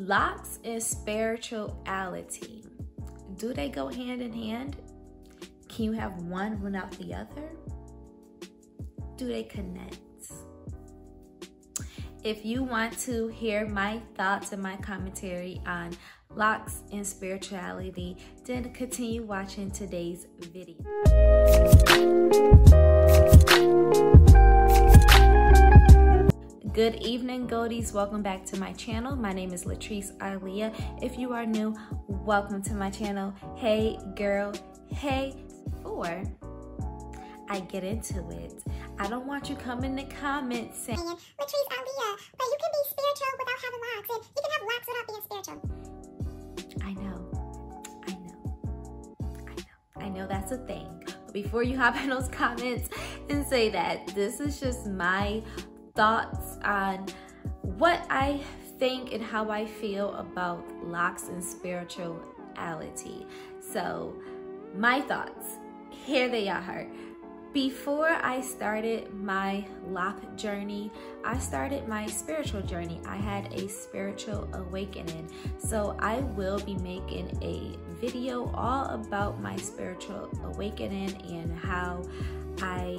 Locs and spirituality, do they go hand in hand? Can you have one without the other? Do they connect? If you want to hear my thoughts and my commentary on Locs and spirituality, then continue watching today's video. Good evening, Goldies. Welcome back to my channel. My name is Latrice Aliyah. If you are new, welcome to my channel. Hey girl, hey. Before I get into it, I don't want you coming in the comments saying, Latrice Aliyah, but you can be spiritual without having locks, and you can have locks without being spiritual. I know that's a thing. But before you hop in those comments and say that, this is just my thoughts on what I think and how I feel about Locs and spirituality. So my thoughts, here they are. Before I started my Loc journey, I started my spiritual journey. I had a spiritual awakening. So I will be making a video all about my spiritual awakening and how I,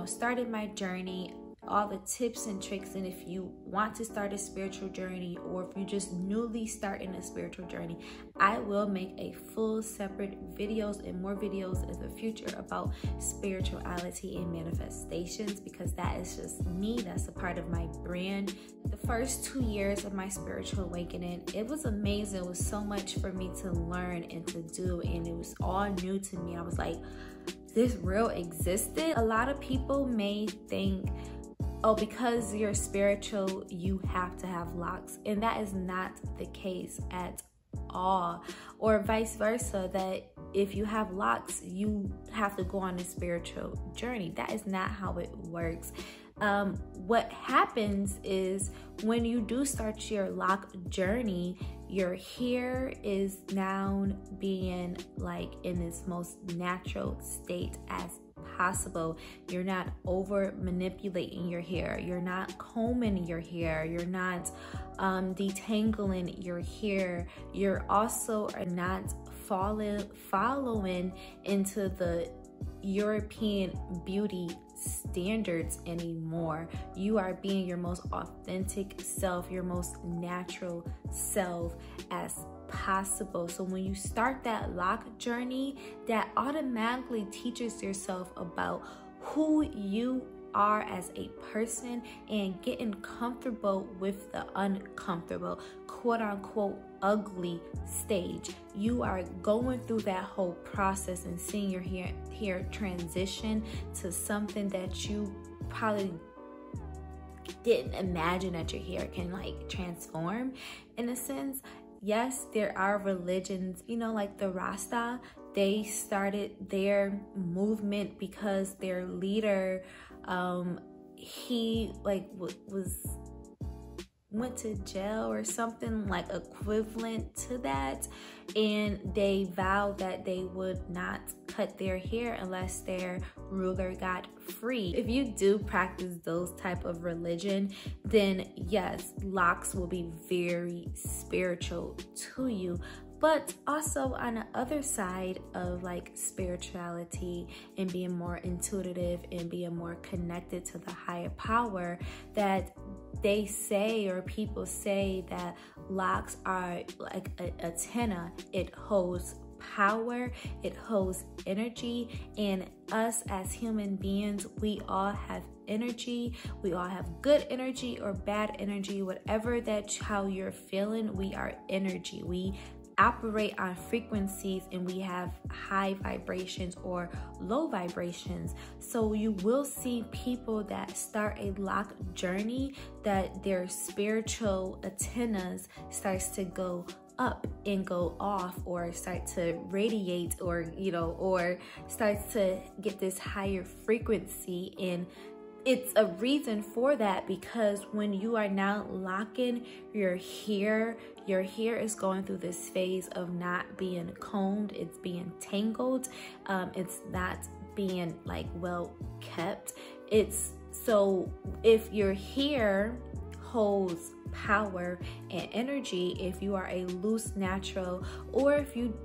started my journey, all the tips and tricks. And if you want to start a spiritual journey, or if you just newly starting a spiritual journey, I will make a full separate videos and more videos in the future about spirituality and manifestations, because that is just me. That's a part of my brand. The first 2 years of my spiritual awakening, it was amazing. It was so much for me to learn and to do, and it was all new to me. I was like, this real existed? A lot of people may think, oh, because you're spiritual, you have to have locks. And that is not the case at all. Or vice versa, that if you have locks, you have to go on a spiritual journey. That is not how it works. What happens is when you do start your Loc journey, your hair is now being like in its most natural state as possible. You're not over manipulating your hair. You're not combing your hair. You're not detangling your hair. You're also not following into the European beauty standards anymore. You are being your most authentic self, your most natural self as possible. So when you start that Loc journey, that automatically teaches yourself about who you are as a person and getting comfortable with the uncomfortable, quote unquote ugly stage. You are going through that whole process and seeing your hair transition to something that you probably didn't imagine that your hair can like transform in a sense. Yes, there are religions, like the Rasta, they started their movement because their leader, he went to jail or something like equivalent to that, and they vowed that they would not cut their hair unless their ruler got free. If you do practice those type of religion, then yes, locks will be very spiritual to you. But also on the other side of like spirituality and being more intuitive and being more connected to the higher power, that they say, or people say, that locks are like an antenna. It holds power, it holds energy, and us as human beings, we all have energy. We all have good energy or bad energy, whatever that's how you're feeling. We are energy. We operate on frequencies, and we have high vibrations or low vibrations. So you will see people that start a Loc journey that their spiritual antennas starts to go up and go off, or start to radiate, or or starts to get this higher frequency. And it's a reason for that, because when you are now locking your hair is going through this phase of not being combed. It's being tangled. It's not being like well kept. So if your hair holds power and energy. If you are a loose natural, or if you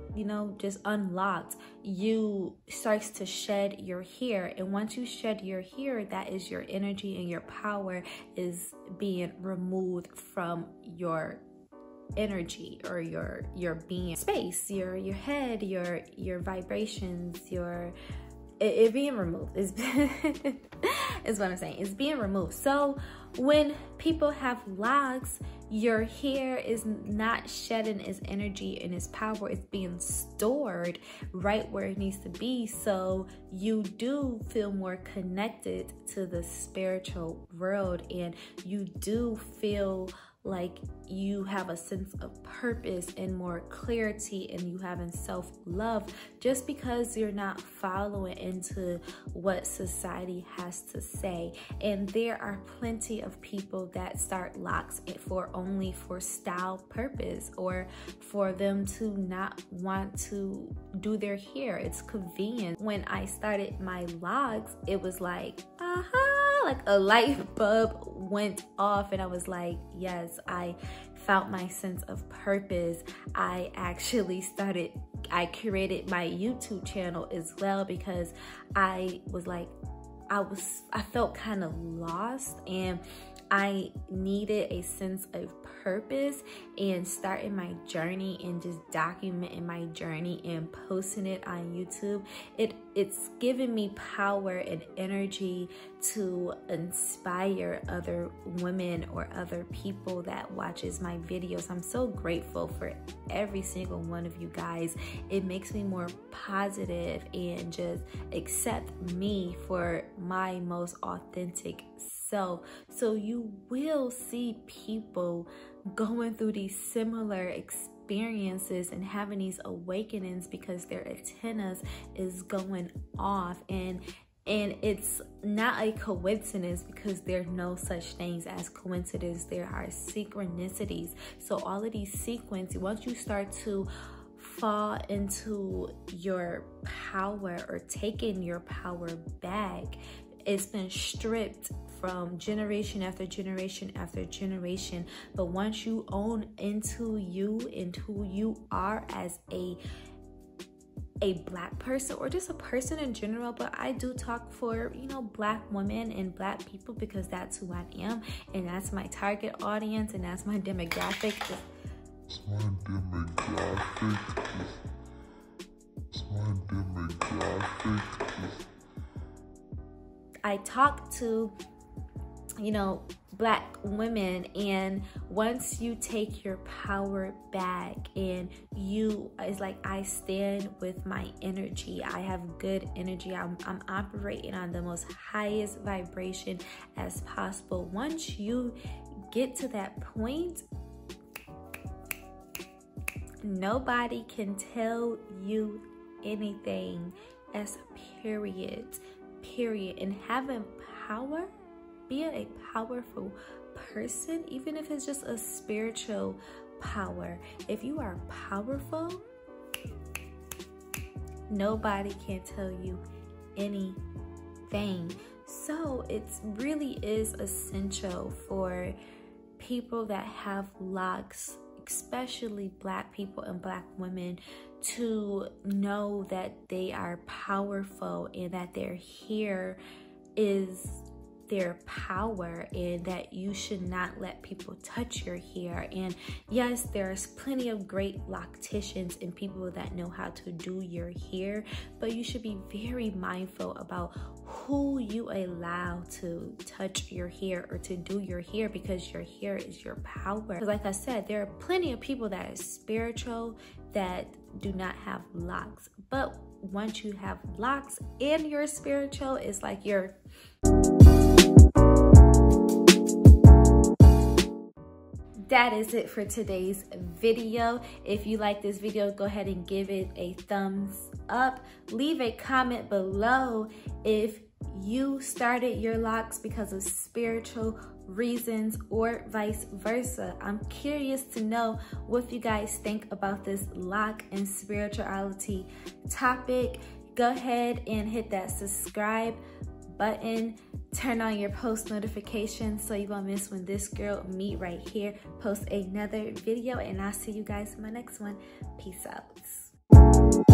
just unlocked, you starts to shed your hair. And once you shed your hair, that is your energy, and your power is being removed from your energy or your being space, your head, your vibrations, it being removed is is what I'm saying. It's being removed. So when people have locks, your hair is not shedding its energy and its power. It's being stored right where it needs to be. So you do feel more connected to the spiritual world, and you do feel like you have a sense of purpose and more clarity, and you having self-love, just because you're not following into what society has to say. And there are plenty of people that start locks only for style purpose, or for them to not want to do their hair. It's convenient. When I started my locks, it was like, like a light bulb went off, and I was like, yes, I found my sense of purpose. I created my YouTube channel as well, because I was like, I felt kind of lost, and I needed a sense of purpose, and starting my journey and just documenting my journey and posting it on YouTube. It's given me power and energy to inspire other women or other people that watches my videos. I'm so grateful for every single one of you guys. It makes me more positive and just accept me for my most authentic self. So you will see people going through these similar experiences and having these awakenings because their antennas is going off, and it's not a coincidence, because there are no such things as coincidence. There are synchronicities. So all of these sequences, once you start to fall into your power or taking your power back, it's been stripped from generation after generation after generation. But once you own into you and who you are as a Black person, or just a person in general, but I do talk for Black women and Black people, because that's who I am, and that's my target audience, and that's my demographic. I talk to Black women, and once you take your power back, and it's like, I stand with my energy. I have good energy. I'm operating on the most highest vibration as possible. Once you get to that point, nobody can tell you anything. As period. And having power, being a powerful person, even if it's just a spiritual power, if you are powerful, nobody can tell you anything. So it really is essential for people that have locks, especially Black people and Black women, to know that they are powerful, and that their hair is their power, and that you should not let people touch your hair. And yes, there's plenty of great locticians and people that know how to do your hair, but you should be very mindful about who you allow to touch your hair or to do your hair, because your hair is your power. Like I said, there are plenty of people that are spiritual that do not have locks, but once you have locks and you're spiritual, it's like you're that is it for today's video. If you like this video, go ahead and give it a thumbs up. Leave a comment below if you started your locks because of spiritual reasons or vice versa. I'm curious to know what you guys think about this loc and spirituality topic. Go ahead and hit that subscribe button, turn on your post notifications so you won't miss when this girl, me right here, posts another video. And I'll see you guys in my next one. Peace out.